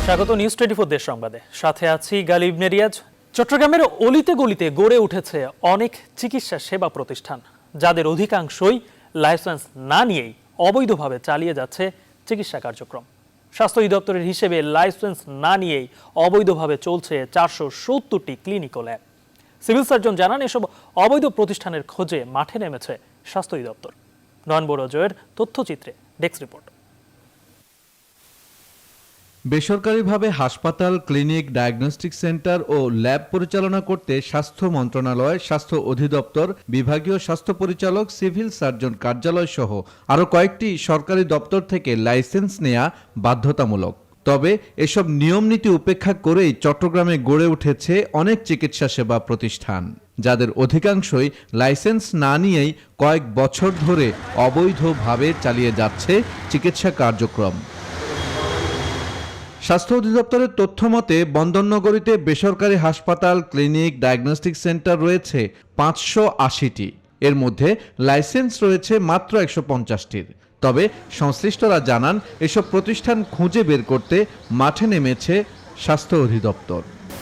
স্বাগত নিউজ 24 দেশ সংবাদে। সাথে আছি গালিব নেরিয়াজ। চট্টগ্রামের অলিতে গলিতে গড়ে উঠেছে অনেক চিকিৎসা সেবা প্রতিষ্ঠান, যাদের অধিকাংশই লাইসেন্স না নিয়েই অবৈধভাবে চালিয়ে যাচ্ছে চিকিৎসা কার্যক্রম। স্বাস্থ্য অধিদপ্তরের হিসেবে লাইসেন্স না নিয়েই অবৈধভাবে চলছে 470টি ক্লিনিক ও ল্যাব। সিভিল সার্জন জানান, এসব অবৈধ প্রতিষ্ঠানের খোঁজে মাঠে নেমেছে স্বাস্থ্য অধিদপ্তর। নয়ন বড়জয়ের তথ্যচিত্রে ডেস্ক রিপোর্ট। বেসরকারিভাবে হাসপাতাল, ক্লিনিক, ডায়াগনস্টিক সেন্টার ও ল্যাব পরিচালনা করতে স্বাস্থ্য মন্ত্রণালয়, স্বাস্থ্য অধিদপ্তর, বিভাগীয় স্বাস্থ্য পরিচালক, সিভিল সার্জন কার্যালয় সহ আরও কয়েকটি সরকারি দপ্তর থেকে লাইসেন্স নেওয়া বাধ্যতামূলক। তবে এসব নিয়মনীতি উপেক্ষা করেই চট্টগ্রামে গড়ে উঠেছে অনেক চিকিৎসা সেবা প্রতিষ্ঠান, যাদের অধিকাংশই লাইসেন্স না নিয়েই কয়েক বছর ধরে অবৈধভাবে চালিয়ে যাচ্ছে চিকিৎসা কার্যক্রম। স্বাস্থ্য অধিদপ্তরের তথ্য মতে বন্দরনগরীতে বেসরকারি হাসপাতাল, ক্লিনিক, ডায়াগনস্টিক সেন্টার রয়েছে 580টি। এর মধ্যে লাইসেন্স রয়েছে মাত্র 150টির। তবে সংশ্লিষ্টরা জানান, এসব প্রতিষ্ঠান খুঁজে বের করতে মাঠে নেমেছে স্বাস্থ্য অধিদপ্তর।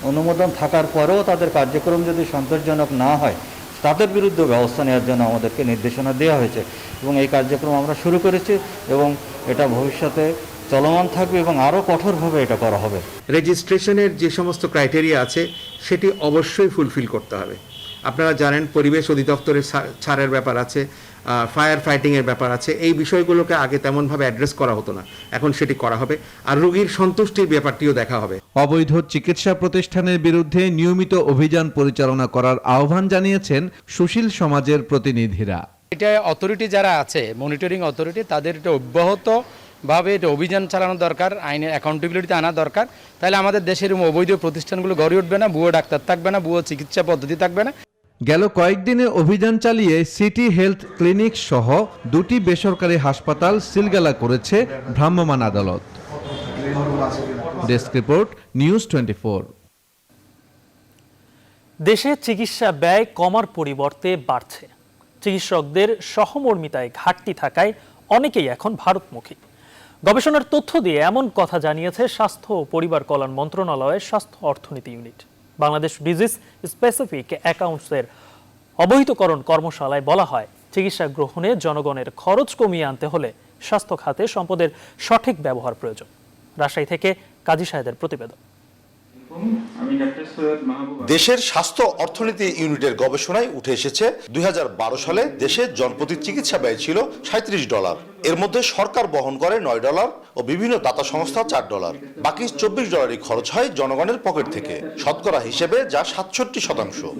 অনুমোদন থাকার পরেও তাদের কার্যক্রম যদি সন্তোষজনক না হয়, তাদের বিরুদ্ধে ব্যবস্থা নেওয়ার জন্য আমাদেরকে নির্দেশনা দেওয়া হয়েছে এবং এই কার্যক্রম আমরা শুরু করেছি এবং এটা ভবিষ্যতে চলমান থাকবে এবং আরও কঠোরভাবে এটা করা হবে। রেজিস্ট্রেশনের যে সমস্ত ক্রাইটেরিয়া আছে সেটি অবশ্যই ফুলফিল করতে হবে। আপনারা জানেন, পরিবেশ অধিদপ্তরের ছাড়ের ব্যাপার আছে, ফায়ার ফাইটিংয়ের ব্যাপার আছে। এই বিষয়গুলোকে আগে তেমনভাবে অ্যাড্রেস করা হতো না, এখন সেটি করা হবে। আর রোগীর সন্তুষ্টির ব্যাপারটিও দেখা হবে। অবৈধ চিকিৎসা প্রতিষ্ঠানের বিরুদ্ধে নিয়মিত অভিযান পরিচালনা করার আহ্বান জানিয়েছেন সুশীল সমাজের প্রতিনিধিরা। এটা অথরিটি যারা আছে, মনিটরিং অথরিটি, তাদের এটা অব্যাহত ভাবে এটা অভিযান চালানো দরকার, আইনের অ্যাকাউন্টেবিলিটি আনা দরকার। তাহলে আমাদের দেশের অবৈধ প্রতিষ্ঠানগুলো গড়ে উঠবে না, ভুয়ো ডাক্তার থাকবে না, ভুয়ো চিকিৎসা পদ্ধতি থাকবে না। গেল কয়েকদিনে অভিযান চালিয়ে সিটি হেলথ ক্লিনিক সহ 2টি বেসরকারি হাসপাতাল সিলগালা করেছে ভ্রাম্যমাণ আদালত। Desk report, news 24। দেশে চিকিৎসা ব্যয় কমার পরিবর্তে বাড়ছে। চিকিৎসকদের সহমর্মিতায় ঘাটতি থাকায় অনেকেই এখন ভারতমুখী। গবেষণার তথ্য দিয়ে এমন কথা জানিয়েছে স্বাস্থ্য ও পরিবার কল্যাণ মন্ত্রণালয়ের স্বাস্থ্য অর্থনীতি ইউনিট। বাংলাদেশ ডিজিজ স্পেসিফিক অ্যাকাউন্টসের অবহিতকরণ কর্মশালায় বলা হয়, চিকিৎসা গ্রহণে জনগণের খরচ কমিয়ে আনতে হলে স্বাস্থ্য খাতে সম্পদের সঠিক ব্যবহার প্রয়োজন। রাজশাহী থেকে কাজী সাহেদের প্রতিবেদন। দেশের স্বাস্থ্য অর্থনীতি ইউনিটের গবেষণায় উঠে এসেছে 2012 সালে দেশে জনপ্রতি চিকিৎসা ব্যয় ছিল $37। এর মধ্যে সরকার বহন করে $9 ও বিভিন্ন দাতা সংস্থা $4। বাকি $24 খরচ হয় জনগণের পকেট থেকে, শতকরা হিসেবে যা 67%।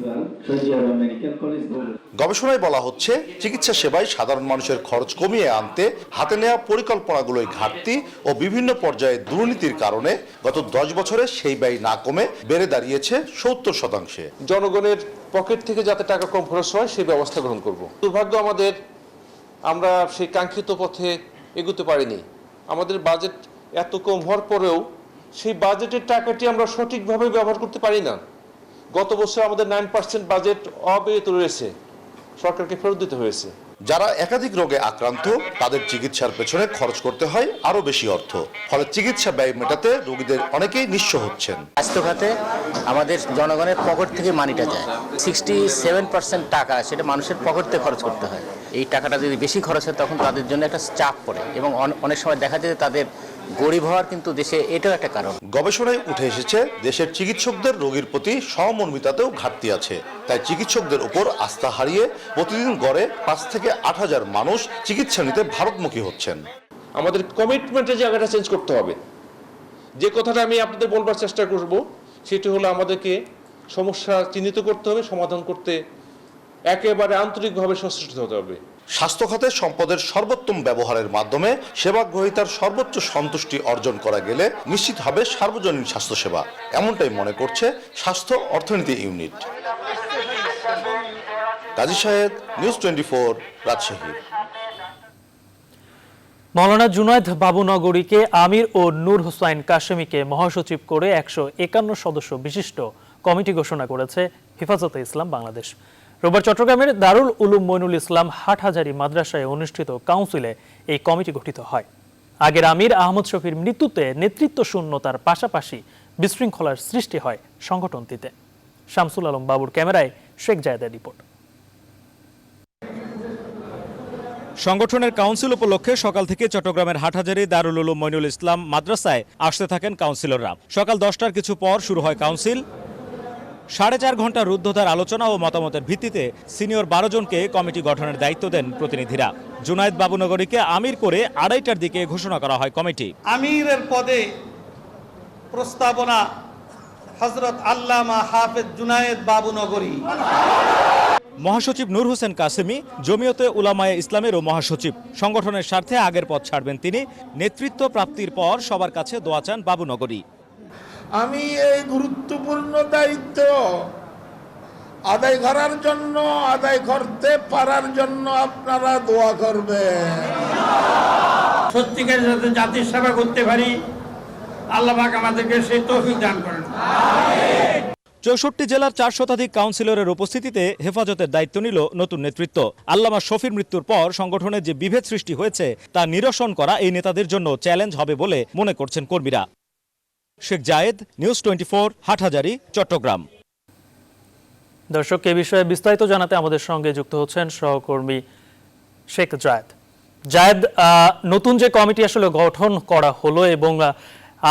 গবেষণায় বলা হচ্ছে, চিকিৎসা সেবায় সাধারণ মানুষের খরচ কমিয়ে আনতে হাতে নেওয়া পরিকল্পনাগুলোই ঘাটতি ও বিভিন্ন পর্যায়ে দুর্নীতির কারণে গত 10 বছরে সেই ব্যয় না কমে বেড়ে দাঁড়িয়েছে 70%। জনগণের পকেট থেকে যাতে টাকা কম খরচ হয় সেই ব্যবস্থা গ্রহণ করব। দুর্ভাগ্য আমাদের, আমরা সেই কাঙ্ক্ষিত পথে এগোতে পারিনি। আমাদের বাজেট এত কম হওয়ার পরেও সেই বাজেটের টাকাটি আমরা সঠিকভাবে ব্যবহার করতে পারি না। গত বছর আমাদের 9% বাজেট অব্যয়িত রয়েছে, সরকারকে ফেরত দিতে হয়েছে। যারা একাধিক রোগে আক্রান্ত, তাদের চিকিৎসার পেছনে খরচ করতে হয় আরো বেশি অর্থ। ফলে চিকিৎসা ব্যয় মেটাতে রোগীদের অনেকেই নিঃস্ব হচ্ছেন। স্বাস্থ্য খাতে আমাদের জনগণের পকেট থেকে মানিটা যায়, 67% টাকা সেটা মানুষের পকেট থেকে খরচ করতে হয়। এই টাকাটা যদি বেশি খরচ হয় তখন তাদের জন্য একটা চাপ পড়ে এবং অনেক সময় দেখা যায় তাদের গরিব হওয়ার কিন্তু দেশে এটাও একটা কারণ। গবেষণায় উঠে এসেছে, দেশের চিকিৎসকদের রোগীর প্রতি সহমর্মিতাতেও ঘাটতি আছে। তাই চিকিৎসকদের উপর আস্থা হারিয়ে প্রতিদিন গড়ে 5 থেকে 8 হাজার মানুষ চিকিৎসা নিতে ভারতমুখী হচ্ছেন। আমাদের কমিটমেন্টের জায়গাটা চেঞ্জ করতে হবে। যে কথাটা আমি আপনাদের বলবার চেষ্টা করব সেটি হলো, আমাদেরকে সমস্যা চিহ্নিত করতে হবে, সমাধান করতে একেবারে আন্তরিকভাবে সচেষ্ট হতে হবে। স্বাস্থ্য খাতে সম্পদের সর্বোত্তম ব্যবহারের মাধ্যমে সেবা গ্রহীতার সর্বোচ্চ সন্তুষ্টি অর্জন করা গেলে নিশ্চিত হবে সার্বজনীন স্বাস্থ্যসেবা, এমনটাই মনে করছে স্বাস্থ্য অর্থনীতি ইউনিট। কাজী সাহেদ, নিউজ 24, রাজশাহী। মাওলানা জুনায়েদ বাবুনগরীকে আমির ও নূর হোসাইন কাশেমীকে মহাসচিব করে 151 সদস্য বিশিষ্ট কমিটি ঘোষণা করেছে হেফাজতে ইসলাম বাংলাদেশ। রোববার চট্টগ্রামের দারুল উলুম মইনুল ইসলাম হাটহাজারী মাদ্রাসায় অনুষ্ঠিত কাউন্সিলে এই কমিটি গঠিত হয়। আগের আমির আহমদ শফির মৃত্যুতে নেতৃত্ব শূন্যতার পাশাপাশি বিশৃঙ্খলার সৃষ্টি হয় সংগঠনটিতে। শামসুল আলম বাবুর ক্যামেরায় শেখ জায়েদের রিপোর্ট। সংগঠনের কাউন্সিল উপলক্ষে সকাল থেকে চট্টগ্রামের হাটহাজারী দারুল উলুম মইনুল ইসলাম মাদ্রাসায় আসতে থাকেন কাউন্সিলররা। সকাল 10টার কিছু পর শুরু হয় কাউন্সিল। 4.5 ঘন্টা রুদ্ধদ্বার আলোচনা ও মতামতের ভিত্তিতে সিনিয়র 12 জনকে কমিটি গঠনের দায়িত্ব দেন প্রতিনিধিরা। জুনায়েদ বাবুনগরীকে আমির করে 2:30টার দিকে ঘোষণা করা হয় কমিটি। আমিরের পদে প্রস্তাবনা হযরত আল্লামা হাফেজ জুনায়েদ বাবুনগরী। মহাসচিব নূর হোসেন কাসেমি জমিয়তে উলামায়ে ইসলামেরও মহাসচিব। সংগঠনের স্বার্থে আগের পদ ছাড়বেন তিনি। নেতৃত্ব প্রাপ্তির পর সবার কাছে দোয়া চান বাবুনগরী। আমি এই গুরুত্বপূর্ণ দায়িত্ব আদায় করার জন্য, আদায় করতে পারার জন্য আপনারা দোয়া করবেন। সত্যিকারের সাথে জাতির সেবা করতে পারি, আল্লাহ পাক আমাদেরকে সেই তৌফিক দান করেন। 64 জেলার 4 শতাধিক কাউন্সিলরের উপস্থিতিতে হেফাজতের দায়িত্ব নিল নতুন নেতৃত্ব। আল্লামা শফির মৃত্যুর পর সংগঠনের যে বিভেদ সৃষ্টি হয়েছে তা নিরসন করা এই নেতাদের জন্য চ্যালেঞ্জ হবে বলে মনে করছেন কর্মীরা। শেখ জায়েদ, নিউজ 24, হাটহাজারী, চট্টগ্রাম। দর্শক, এ বিষয়ে বিস্তারিত জানাতে আমাদের সঙ্গে যুক্ত হচ্ছেন সহকর্মী শেখ জায়েদ। জায়েদ, নতুন যে কমিটি আসলে গঠন করা হলো এবং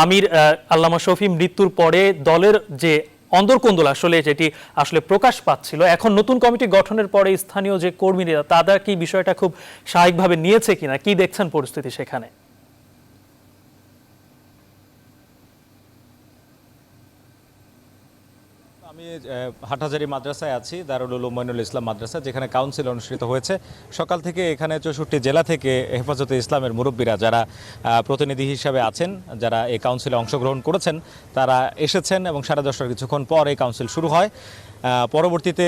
আমির আল্লামা শফি মৃত্যুর পরে দলের যে অন্দরকন্দল আসলে যেটি আসলে প্রকাশ পাচ্ছিল, এখন নতুন কমিটি গঠনের পরে স্থানীয় যে কর্মীরা তারা কি বিষয়টা খুব স্বাভাবিকভাবে নিয়েছে কিনা, কি দেখছেন পরিস্থিতি সেখানে? আমি হাটহাজারী মাদ্রাসায় আছি, দারুল উলুম মইনুল ইসলাম মাদ্রাসা, যেখানে কাউন্সিল অনুষ্ঠিত হয়েছে। সকাল থেকে এখানে 64 জেলা থেকে হেফাজতে ইসলামের মুরব্বীরা যারা প্রতিনিধি হিসাবে আছেন, যারা এই কাউন্সিলে অংশগ্রহণ করেছেন, তারা এসেছেন এবং 10:30টার কিছুক্ষণ পর এই কাউন্সিল শুরু হয়। পরবর্তীতে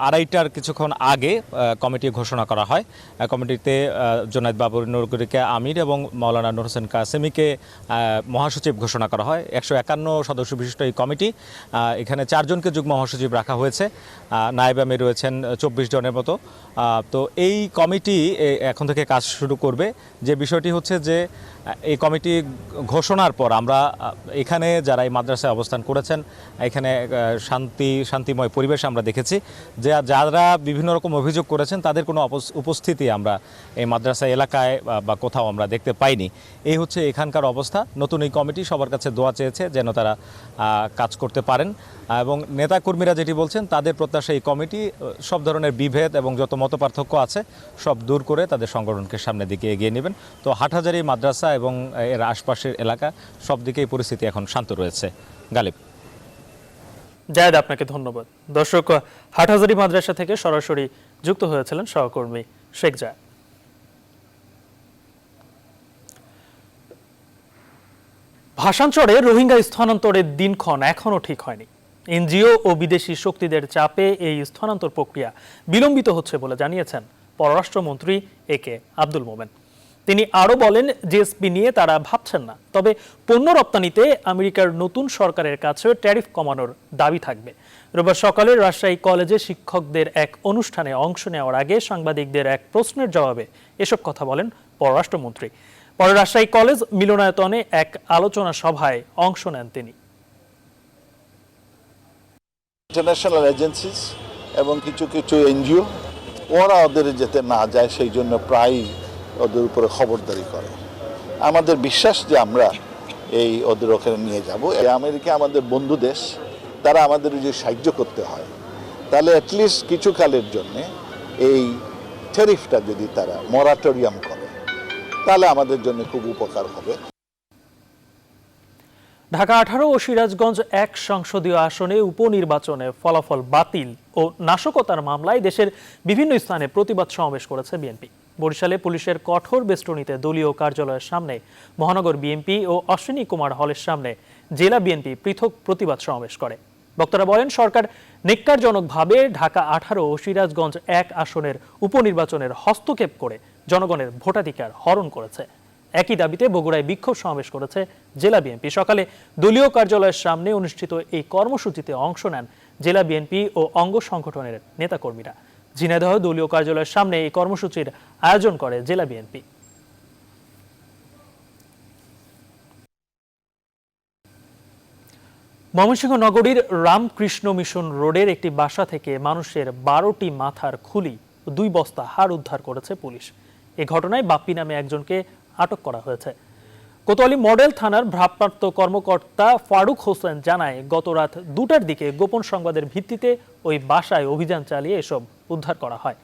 2:30টার কিছুক্ষণ আগে কমিটি ঘোষণা করা হয়। কমিটিতে জুনায়েদ বাবুনগরীকে আমির এবং মাওলানা নূর হোসেন কাসেমিকে মহাসচিব ঘোষণা করা হয়। 151 সদস্য বিশিষ্ট এই কমিটি, এখানে 4 জনকে যুগ্ম মহাসচিব রাখা হয়েছে। নায়েব আমির রয়েছেন 24 জনের মতো। তো এই কমিটি এখন থেকে কাজ শুরু করবে। যে বিষয়টি হচ্ছে যে এই কমিটি ঘোষণার পর আমরা এখানে যারা এই মাদ্রাসায় অবস্থান করেছেন, এখানে শান্তিময় পরিবেশ আমরা দেখেছি। যে যারা বিভিন্ন রকম অভিযোগ করেছেন তাদের কোনো উপস্থিতি আমরা এই মাদ্রাসা এলাকায় বা কোথাও আমরা দেখতে পাইনি। এই হচ্ছে এখানকার অবস্থা। নতুন এই কমিটি সবার কাছে দোয়া চেয়েছে যেন তারা কাজ করতে পারেন এবং নেতাকর্মীরা যেটি বলছেন তাদের প্রত্যাশা এই কমিটি সব ধরনের বিভেদ এবং যত মতপার্থক্য আছে সব দূর করে তাদের সংগঠনকে সামনের দিকে এগিয়ে নেবেন। তো হাটহাজারী মাদ্রাসা এবং এর আশপাশের এলাকা সব দিকেই পরিস্থিতি এখন শান্ত রয়েছে। গালিব। জায়েদ, আপনাকে ধন্যবাদ। দর্শক, হাটহাজারী মাদ্রাসা থেকে সরাসরি যুক্ত হয়েছিলেন সহকর্মী শেখ জায়েদ। ভাষাঞ্চলে রোহিঙ্গা স্থানান্তরের দিনক্ষণ এখনও ঠিক হয়নি। এনজিও ও বিদেশি শক্তিদের চাপে এই স্থানান্তর প্রক্রিয়া বিলম্বিত হচ্ছে বলে জানিয়েছেন পররাষ্ট্রমন্ত্রী একে আব্দুল মোমেন। তিনি আরও বলেন, জিএসপি নিয়ে তারা ভাবছেন না, তবে পণ্য রপ্তানিতে আমেরিকার নতুন সরকারের কাছে ট্যারিফ কমানোর দাবি থাকবে। রোববার সকালে রাজশাহী কলেজে শিক্ষকদের এক অনুষ্ঠানে অংশ নেওয়ার আগে সাংবাদিকদের এক প্রশ্নের জবাবে এসব কথা বলেন পররাষ্ট্রমন্ত্রী। পরে রাজশাহী কলেজ মিলনায়তনে এক আলোচনা সভায় অংশ নেন তিনি। ইন্টারন্যাশনাল এজেন্সিস এবং কিছু কিছু এনজিও ওরা ওদের যেতে না যায় সেই জন্য প্রায় ওদের উপরে খবরদারি করে। আমাদের বিশ্বাস যে আমরা এই ওদের ওখানে নিয়ে যাব। আমেরিকা আমাদের বন্ধু দেশ, তারা আমাদের যে সাহায্য করতে হয় তাহলে অ্যাটলিস্ট কিছু কালের জন্য এই ট্যারিফটা যদি তারা মরাটোরিয়াম করে তাহলে আমাদের জন্য খুব উপকার হবে। ঢাকা 18 ও সিরাজগঞ্জ 1 সংসদীয় আসনে উপনির্বাচনে ফলাফল বাতিল ও নাশকতার মামলায় দেশের বিভিন্ন স্থানে প্রতিবাদ সমাবেশ করেছে বিএনপি। বরিশালে পুলিশের কঠোর বেষ্টনীতে দলীয় কার্যালয়ের সামনে, মহানগর বিএনপি ও অশ্বিনী কুমার হলের সামনে জেলা বিএনপি পৃথক প্রতিবাদ সমাবেশ করে। বক্তারা বলেন, সরকার নিকারজনকভাবে ঢাকা 18 ও সিরাজগঞ্জ 1 আসনের উপনির্বাচনের হস্তক্ষেপ করে জনগণের ভোটাধিকার হরণ করেছে। একই দাবিতে বগুড়ায় বিক্ষোভ সমাবেশ করেছে জেলা বিএনপি। সকালে দলীয় কার্যালয়ের সামনে অনুষ্ঠিত এই কর্মসূচিতে অংশ নেন জেলা বিএনপি ও অঙ্গ সংগঠনের নেতাকর্মীরা। ঝিনাইদহ দলীয় কার্যালয়ের সামনে এই কর্মসূচির আয়োজন করে জেলা বিএনপি। ময়মনসিংহ নগরীর রামকৃষ্ণ মিশন রোডের একটি বাসা থেকে মানুষের 12টি মাথার খুলি ও 2 বস্তা হাড় উদ্ধার করেছে পুলিশ। এ ঘটনায় বাপ্পি নামে একজনকে আটক করা হয়েছে। কোতোয়ালি মডেল থানার ভারপ্রাপ্ত কর্মকর্তা ফারুক হোসেন জানায়, গত রাত 2টার দিকে গোপন সংবাদের ভিত্তিতে ওই বাসায় অভিযান চালিয়ে এসব উদ্ধার করা হয়।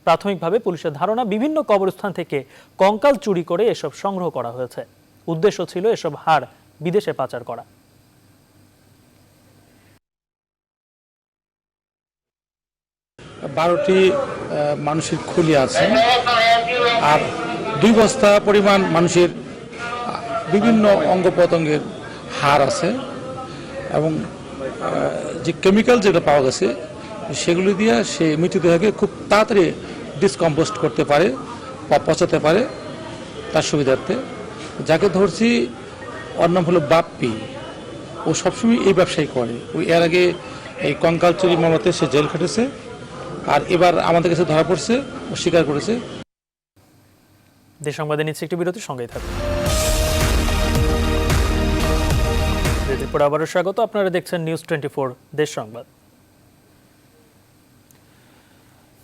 প্রাথমিকভাবে পুলিশের ধারণা, বিভিন্ন কবরস্থান থেকে কঙ্কাল চুরি করে এসব সংগ্রহ করা হয়েছে। উদ্দেশ্য ছিল এসব হাড় বিদেশে পাচার করা। বারোটি মানুষের খুলি আছে আর 2 বস্তা পরিমাণ মানুষের বিভিন্ন অঙ্গ প্রত্যঙ্গের হাড় আছে এবং যে কেমিক্যাল যেটা পাওয়া গেছে সেগুলি দিয়ে সে মৃতদেহকে খুব তাড়াতাড়ি ডিসকম্পোস্ট করতে পারে বা পচাতে পারে তার সুবিধার্থে। যাকে ধরছি ওর নাম হলো বাপ্পি। ও সবসময় এই ব্যবসায়ী করে। ওই এর আগে এই কঙ্কাল চুরি মামলাতে সে জেল খেটেছে আর এবার আমাদের কাছে ধরা পড়ছে, ও স্বীকার করেছে। দেশ সংবাদে নিচ্ছে একটি বিরতির সঙ্গেই থাকুন। বিরতির পর আবারও স্বাগত। আপনারা দেখছেন নিউজ 24 দেশ সংবাদ।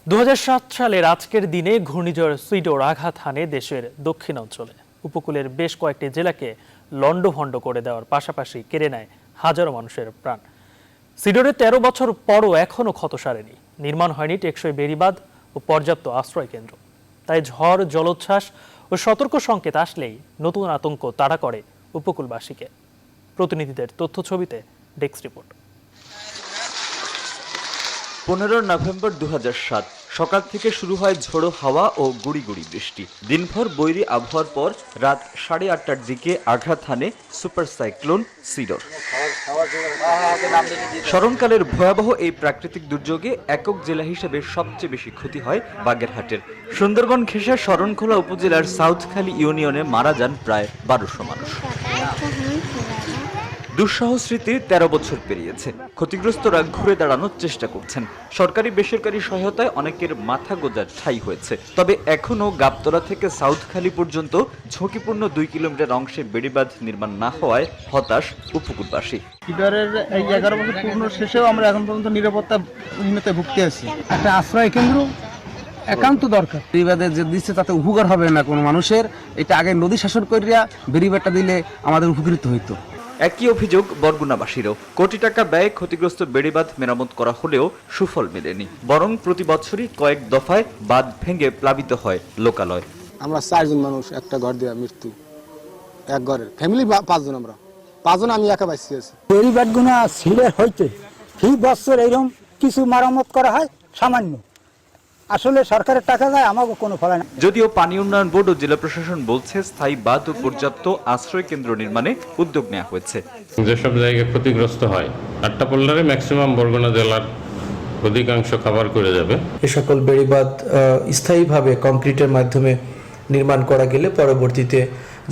2007 সালের আজকের দিনে ঘূর্ণিঝড় সিডোর আঘাত হানে দেশের দক্ষিণ অঞ্চলে। উপকূলের বেশ কয়েকটি জেলাকে লন্ডভন্ড করে দেওয়ার পাশাপাশি কেড়ে নেয় হাজারো মানুষের প্রাণ। সিডোরে 13 বছর পরও এখনও ক্ষত সারেনি। নির্মাণ হয়নি টেকসই বেড়িবাঁধ ও পর্যাপ্ত আশ্রয় কেন্দ্র। তাই ঝড়, জলোচ্ছ্বাস ও সতর্ক সংকেত আসলেই নতুন আতঙ্ক তাড়া করে উপকূলবাসীকে। প্রতিনিধিদের তথ্য ছবিতে ডেস্ক রিপোর্ট। 15 নভেম্বর 2007 সকাল থেকে শুরু হয় ঝোড়ো হাওয়া ও গুড়ি গুড়ি বৃষ্টি। দিনভর বৈরী আবহাওয়ার পর রাত 8:30টার দিকে আঘাত হানে সুপার সাইক্লোন সিডর। স্মরণকালের ভয়াবহ এই প্রাকৃতিক দুর্যোগে একক জেলা হিসেবে সবচেয়ে বেশি ক্ষতি হয় বাগেরহাটের। সুন্দরবন ঘেঁষা শরণখোলা উপজেলার সাউথখালী ইউনিয়নে মারা যান প্রায় 1200 মানুষ। দুঃসহ স্মৃতি 13 বছর পেরিয়েছে। ক্ষতিগ্রস্তরা ঘুরে দাঁড়ানোর চেষ্টা করছেন। সরকারি বেসরকারি সহায়তায় অনেকের মাথা গোঁজার ঠাঁই হয়েছে। তবে এখনও গাবতলা থেকে সাউথখালী পর্যন্ত ঝুঁকিপূর্ণ 2 কিলোমিটার অংশে বেড়িবাঁধ নির্মাণ না হওয়ায় হতাশ উপকূলবাসী। সিডরের এই 11 বছর পূর্ণ শেষেও আমরা এখন পর্যন্ত নিরাপত্তাহীনতায় ভুগতে আছি। একটা আশ্রয় কেন্দ্র একান্ত দরকার। বেড়িবাঁধের যে দিচ্ছে তাতে উপকার হবে না কোনো মানুষের। এটা আগে নদী শাসন করিয়া বেড়িবাঁধটা দিলে আমাদের উপকৃত হইতো। একই অভিযোগ বরগুনাবাসীরও। কোটি টাকা ব্যয়ে ক্ষতিগ্রস্ত বেড়িবাঁধ মেরামত করা হলেও সুফল মেলেনি। বরং প্রতি বছরই কয়েক দফায় বাঁধ ভেঙে প্লাবিত হয় লোকালয়। আমরা 4 জন মানুষ, একটা ঘর দেওয়া মৃত্যু। এক ঘরের ফ্যামিলি 5 জন, আমরা 5 জন, আমি একা বাঁচি আছি। বেড়িবাঁধগুনা ছিঁড়ে হইতে ফি বছর এরকম কিছু মেরামত করা হয় সামান্য। আসলে সরকারের টাকা যায়, আমাকে কোনো ফল না। যদিও পানি উন্নয়ন বোর্ড ও জেলা প্রশাসন বলছে স্থায়ী বাঁধ ও পর্যাপ্ত আশ্রয় কেন্দ্র নির্মাণে উদ্যোগ নেওয়া হয়েছে। যেসব জায়গায় ক্ষতিগ্রস্ত হয় আট্টাপল্লারে ম্যাক্সিমাম বরগুনা জেলার অধিকাংশ কভার করে যাবে। এ সকল বেড়িবাঁধ স্থায়ীভাবে কংক্রিটের মাধ্যমে নির্মাণ করা গেলে পরবর্তীতে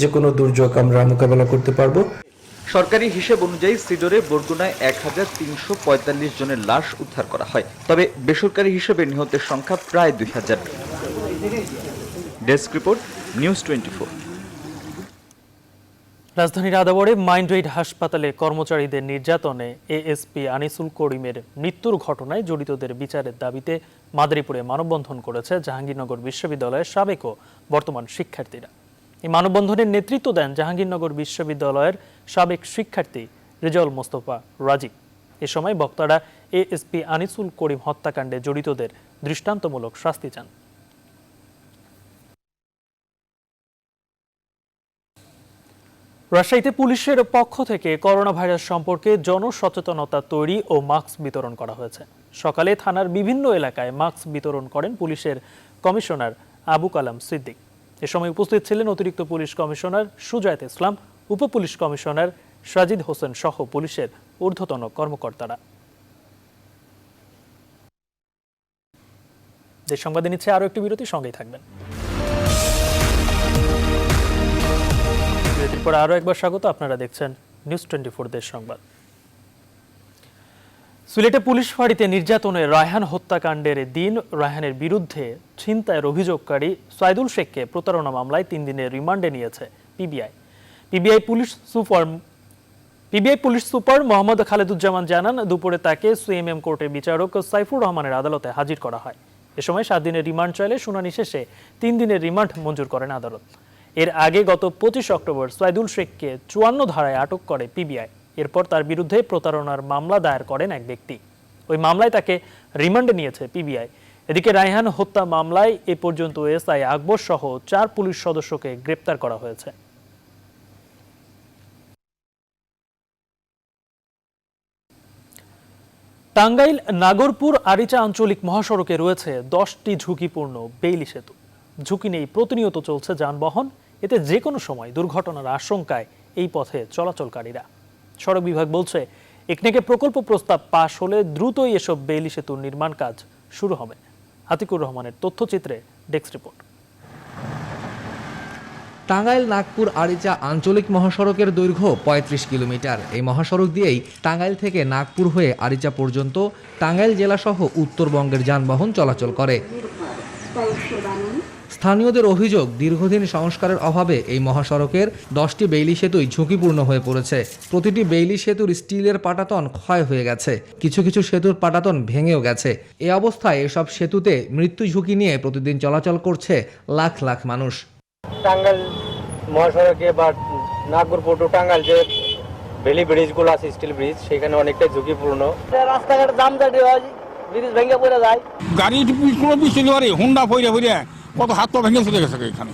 যে কোনো দুর্যোগ আমরা মোকাবেলা করতে পারবো। সরকারি হিসেব অনুযায়ী সিডরে বরগুনায় 1045 জনের লাশ উদ্ধার করা হয়। তবে বেসরকারি হিসেবে নিহতের সংখ্যা প্রায় 2000। Desk report, news 24। রাজধানীর আদাবরে মাইন্ডরেড হাসপাতালে কর্মচারীদের নির্যাতনে এএসপি আনিসুল করিমের মৃত্যুর ঘটনায় জড়িতদের বিচারের দাবিতে মাদারীপুরে মানববন্ধন করেছে জাহাঙ্গীরনগর বিশ্ববিদ্যালয়ের সাবেক ও বর্তমান শিক্ষার্থীরা। এই মানববন্ধনের নেতৃত্ব দেন জাহাঙ্গীরনগর বিশ্ববিদ্যালয়ের সাবেক শিক্ষার্থী রেজাউল মোস্তফা রাজীব। এ সময় বক্তারা এএসপি আনিসুল করিম হত্যাকাণ্ডে জড়িতদের দৃষ্টান্তমূলক শাস্তি চান। রাজশাহীতে পুলিশের পক্ষ থেকে করোনা ভাইরাস সম্পর্কে জনসচেতনতা তৈরি ও মাস্ক বিতরণ করা হয়েছে। সকালে থানার বিভিন্ন এলাকায় মাস্ক বিতরণ করেন পুলিশের কমিশনার আবু কালাম সিদ্দিক। এ সময় উপস্থিত ছিলেন অতিরিক্ত পুলিশ কমিশনার সুজায়েত ইসলাম, উপপুলিশ কমিশনার সাজিদ হোসেন সহ পুলিশের ঊর্ধ্বতন কর্মকর্তারা। দেশ সংবাদে নিচ্ছে আরো একটি বিরতি, সঙ্গেই থাকবেন। বিরতির পর আরো একবার স্বাগত। আপনারা দেখছেন নিউজ 24 দেশ সংবাদ। সিলেটে পুলিশ ফাঁড়িতে নির্যাতনের রায়হান হত্যাকাণ্ডের দিন রায়হানের বিরুদ্ধে ছিনতাইয়ের অভিযোগকারী সাইদুল শেখকে প্রতারণা মামলায় 3 দিনের রিমান্ডে নিয়েছে PBI. PBI police super Mohammad Khaleduzzaman জানান, দুপুরে তাকে সিএমএম কোর্টের বিচারক সাইফুর রহমানের আদালতে হাজির করা হয়। এ সময় 7 দিনের রিমান্ড চাইলে শুনানি শেষে 3 দিনের রিমান্ড মঞ্জুর করেন আদালত। এর আগে গত 25 অক্টোবর সাইদুল শেখকে 54 ধারায় আটক করে পিবিআই। এরপর তার বিরুদ্ধে প্রতারণার মামলা দায়ের করেন এক ব্যক্তি। ওই মামলায় তাকে রিমান্ডে নিয়েছে পিবিআই। এদিকে রায়হান হত্যা মামলায় এ পর্যন্ত এসআই আকবর সহ 4 পুলিশ সদস্যকে গ্রেপ্তার করা হয়েছে। টাঙ্গাইল নাগরপুর আরিচা আঞ্চলিক মহাসড়কে রয়েছে 10টি ঝুঁকিপূর্ণ বেইলি সেতু। ঝুঁকি নেই, প্রতিনিয়ত চলছে যানবাহন। এতে যে কোনো সময় দুর্ঘটনার আশঙ্কায় এই পথে চলাচলকারীরা। সড়ক বিভাগ বলছে, একনেকে প্রকল্প প্রস্তাব পাশ হলে দ্রুতই এসব বেইলি সেতুর নির্মাণ কাজ শুরু হবে। আতিকুর রহমানের তথ্যচিত্রে ডেস্ক রিপোর্ট। টাঙ্গাইল নাগপুর আরিচা আঞ্চলিক মহাসড়কের দৈর্ঘ্য 35 কিলোমিটার। এই মহাসড়ক দিয়েই টাঙ্গাইল থেকে নাগপুর হয়ে আরিচা পর্যন্ত টাঙ্গাইল জেলাসহ উত্তরবঙ্গের যানবাহন চলাচল করে। স্থানীয়দের অভিযোগ, দীর্ঘদিন সংস্কারের অভাবে এই মহাসড়কের 10টি বেইলি সেতুই ঝুঁকিপূর্ণ হয়ে পড়েছে। প্রতিটি বেইলি সেতুর স্টিলের পাটাতন ক্ষয় হয়ে গেছে, কিছু কিছু সেতুর পাটাতন ভেঙেও গেছে। এই অবস্থায় এসব সেতুতে মৃত্যু ঝুঁকি নিয়ে প্রতিদিন চলাচল করছে লাখ লাখ মানুষ। টাঙ্গাইল মহাসড়কে বা নাগপুর টু টাঙ্গাইল যে বেলি ব্রিজগুলো আছে, স্টিল ব্রিজ, সেখানে অনেকটাই ঝুঁকিপূর্ণ। রাস্তাঘাট জামজাটি হয়, ব্রিজ ভেঙে পড়ে যায়, গাড়ি কোনো পিছনে পারে হুন্ডা ফইরে ফইরে কত হাত পা ভেঙে চলে গেছে এখানে।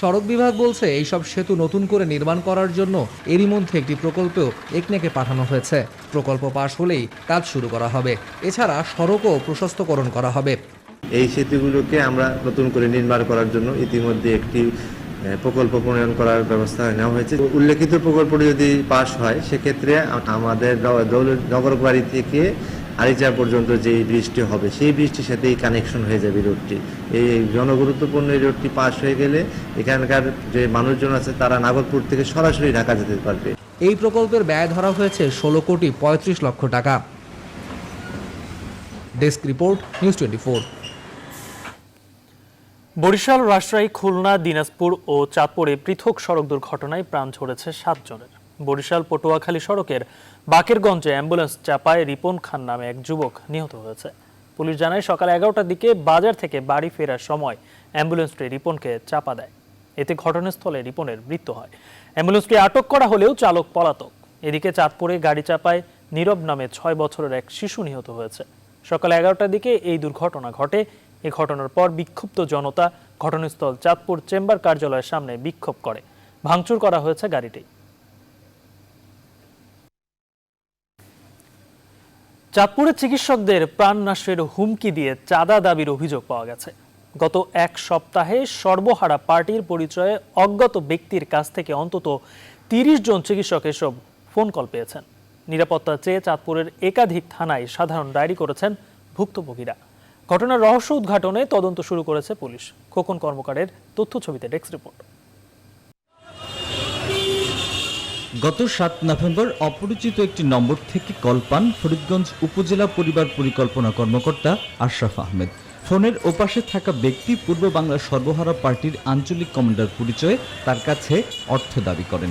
সড়ক বিভাগ বলছে, এইসব সেতু নতুন করে নির্মাণ করার জন্য এরই মধ্যে একটি প্রকল্পেও একনেকে পাঠানো হয়েছে। প্রকল্প পাশ হলেই কাজ শুরু করা হবে। এছাড়া সড়কও প্রশস্তকরণ করা হবে। এই সেতুগুলোকে আমরা নতুন করে নির্মাণ করার জন্য ইতিমধ্যে একটি প্রকল্প প্রণয়ন করার ব্যবস্থা নেওয়া হয়েছে। উল্লেখিত প্রকল্পটি যদি পাশ হয়, সেক্ষেত্রে আমাদের নগরবাড়ি থেকে আরিচা পর্যন্ত যে ব্রিজটি হবে, সেই ব্রিজটির সাথে কানেকশন হয়ে যাবে রোডটি। এই জনগুরুত্বপূর্ণ এই রোডটি পাশ হয়ে গেলে এখানকার যে মানুষজন আছে তারা নাগরপুর থেকে সরাসরি ঢাকা যেতে পারবে। এই প্রকল্পের ব্যয় ধরা হয়েছে 16 কোটি 35 লক্ষ টাকা। Desk report, news 24। Barishal, Rajshahi, Khulna, Dinajpur ও চাঁদপুরে পৃথক সড়ক দুর্ঘটনায় প্রাণ ঝরেছে 7 জনের। বরিশাল পটুয়াখালী সড়কের বাকেরগঞ্জে অ্যাম্বুলেন্স চাপায় রিপন খান নামে এক যুবক নিহত হয়েছে। পুলিশ জানায়, সকাল 11টার দিকে বাজার থেকে বাড়ি ফেরার সময় অ্যাম্বুলেন্সটি রিপনকে চাপা দেয়। এতে ঘটনাস্থলে রিপনের মৃত্যু হয়। অ্যাম্বুলেন্সটি আটক করা হলেও চালক পলাতক। এদিকে চাঁদপুরে গাড়ি চাপায় নীরব নামে 6 বছরের এক শিশু নিহত হয়েছে। সকাল 11টার দিকে এই দুর্ঘটনা ঘটে। এই ঘটনার পর বিক্ষুব্ধ জনতা ঘটনাস্থল চাঁদপুর চেম্বার কার্যালয়ের সামনে বিক্ষোভ করে। ভাঙচুর করা হয়েছে গাড়িটি। চাঁদপুরে চিকিৎসকদের প্রাণনাশের হুমকি দিয়ে চাঁদা দাবির অভিযোগ পাওয়া গেছে। গত 1 সপ্তাহে সর্বহারা পার্টির পরিচয়ে অজ্ঞাত ব্যক্তির কাছ থেকে অন্তত 30 জন চিকিৎসক এসব ফোন কল পেয়েছেন। নিরাপত্তা চেয়ে চাঁদপুরের একাধিক থানায় সাধারণ ডায়েরি করেছেন ভুক্তভোগীরা। ঘটনার রহস্য উদ্ঘাটনে তদন্ত শুরু করেছে পুলিশ। খোকন কর্মকারের তথ্য ছবিতে ডেস্ক রিপোর্ট। গত 7 নভেম্বর অপরিচিত একটি নম্বর থেকে কল পান ফরিদগঞ্জ উপজেলা পরিবার পরিকল্পনা কর্মকর্তা আশরাফ আহমেদ। ফোনের ওপাশে থাকা ব্যক্তি পূর্ব বাংলা সর্বহারা পার্টির আঞ্চলিক কমান্ডার পরিচয়ে তার কাছে অর্থ দাবি করেন।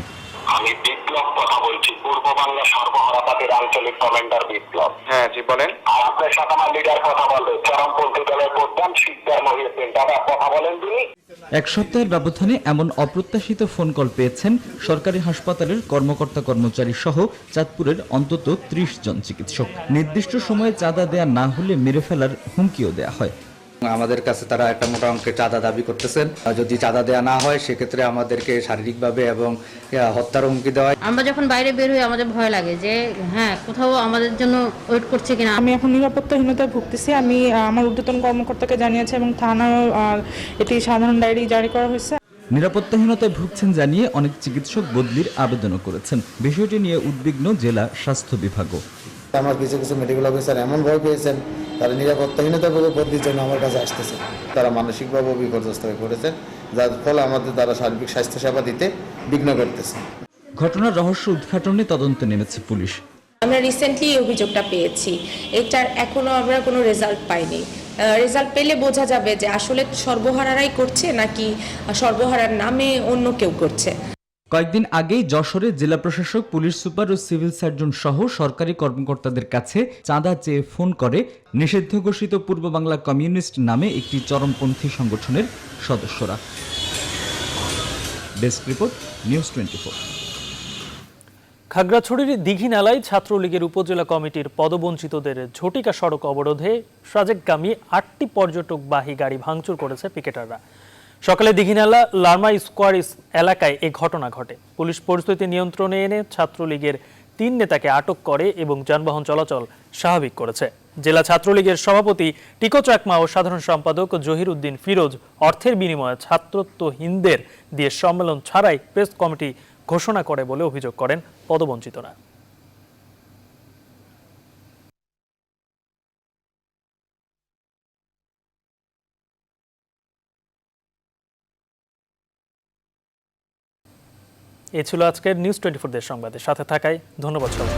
আমি বিপ্লব কথা বলছি, পূর্ব বাংলা সর্বহারা পার্টির আঞ্চলিক কমান্ডার বিপ্লব। হ্যাঁ জি বলেন। আর আপনার সাথে আমার লিডার কথা বলবে, চরমপন্থী দলের প্রধান শিকদার মহিউদ্দিন। দাদা কথা বলেন তিনি। 1 সপ্তাহের ব্যবধানে এমন অপ্রত্যাশিত ফোন কল পেয়েছেন সরকারি হাসপাতালের কর্মকর্তা কর্মচারী সহ চাঁদপুরের অন্তত 30 জন চিকিৎসক। নির্দিষ্ট সময়ে চাঁদা দেয়া না হলে মেরে ফেলার হুমকিও দেয়া হয়। আমাদের কাছে তারা একটা মোটা অঙ্কের চাঁদা দাবি করতেছেন। যদি চাঁদা দেওয়া না হয়, সেক্ষেত্রে আমাদেরকে শারীরিকভাবে এবং হত্যার হুমকি দেওয়া হয়। আমরা যখন বাইরে বের হই আমাদের ভয় লাগে যে হ্যাঁ কোথাও আমাদের জন্য ওয়েট করছে কিনা। আমি এখন নিরাপত্তাহীনতায় ভুগতেছি। আমি আমার ঊর্ধ্বতন কর্মকর্তাকে জানিয়েছি এবং থানা এটি সাধারণ ডায়েরি জারি করা হয়েছে। নিরাপত্তাহীনতায় ভুগছেন জানিয়ে অনেক চিকিৎসক বদলির আবেদনও করেছেন। বিষয়টি নিয়ে উদ্বিগ্ন জেলা স্বাস্থ্য বিভাগও। আমার কিছু কিছু মেডিকেল অফিসার এমন ভয় পেয়েছেন, তারা নিরাপত্তাহীনতা বদলির জন্য আমার কাছে আসতেছে। তারা মানসিকভাবে বিপর্যস্ত হয়ে পড়েছেন, যার ফলে আমাদের তারা সার্বিক স্বাস্থ্য সেবা দিতে বিঘ্ন করতেছে। ঘটনার রহস্য উদ্ঘাটনে তদন্তে নেমেছে পুলিশ। আমরা রিসেন্টলি এই অভিযোগটা পেয়েছি, এটার এখনো আমরা কোনো রেজাল্ট পাইনি। রেজাল্ট পেলে বোঝা যাবে যে আসলে সর্বহারারাই করছে নাকি সর্বহারার নামে অন্য কেউ করছে। কয়েকদিন আগেই যশোরে জেলা প্রশাসক, পুলিশ সুপার ও সিভিল সার্জন সহ সরকারি কর্মকর্তাদের কাছে চাঁদা চেয়ে ফোন করে নিষিদ্ধ ঘোষিত পূর্ব বাংলা কমিউনিস্ট নামে একটি চরমপন্থী সংগঠনের সদস্যরা। Desk report, news 24। খাগড়াছড়ির দীঘিনালায় ছাত্রলীগের উপজেলা কমিটির পদবঞ্চিতদের ঝটিকা সড়ক অবরোধে সাজেকগামী 8টি পর্যটকবাহী গাড়ি ভাঙচুর করেছে পিকেটাররা। সকালে দীঘিনালা লার্মা স্কোয়ার এলাকায় এ ঘটনা ঘটে। পুলিশ পরিস্থিতি নিয়ন্ত্রণে এনে ছাত্রলীগের 3 নেতাকে আটক করে এবং যানবাহন চলাচল স্বাভাবিক করেছে। জেলা ছাত্রলীগের সভাপতি টিকো চাকমা ও সাধারণ সম্পাদক জহির উদ্দিন ফিরোজ অর্থের বিনিময়ে ছাত্রত্বহীনদের দিয়ে সম্মেলন ছাড়াই প্রেস কমিটি ঘোষণা করে বলে অভিযোগ করেন পদবঞ্চিতরা। এ ছিল আজকের নিউজ 24 দেশ সংবাদের সাথে থাকায় ধন্যবাদ সবাই।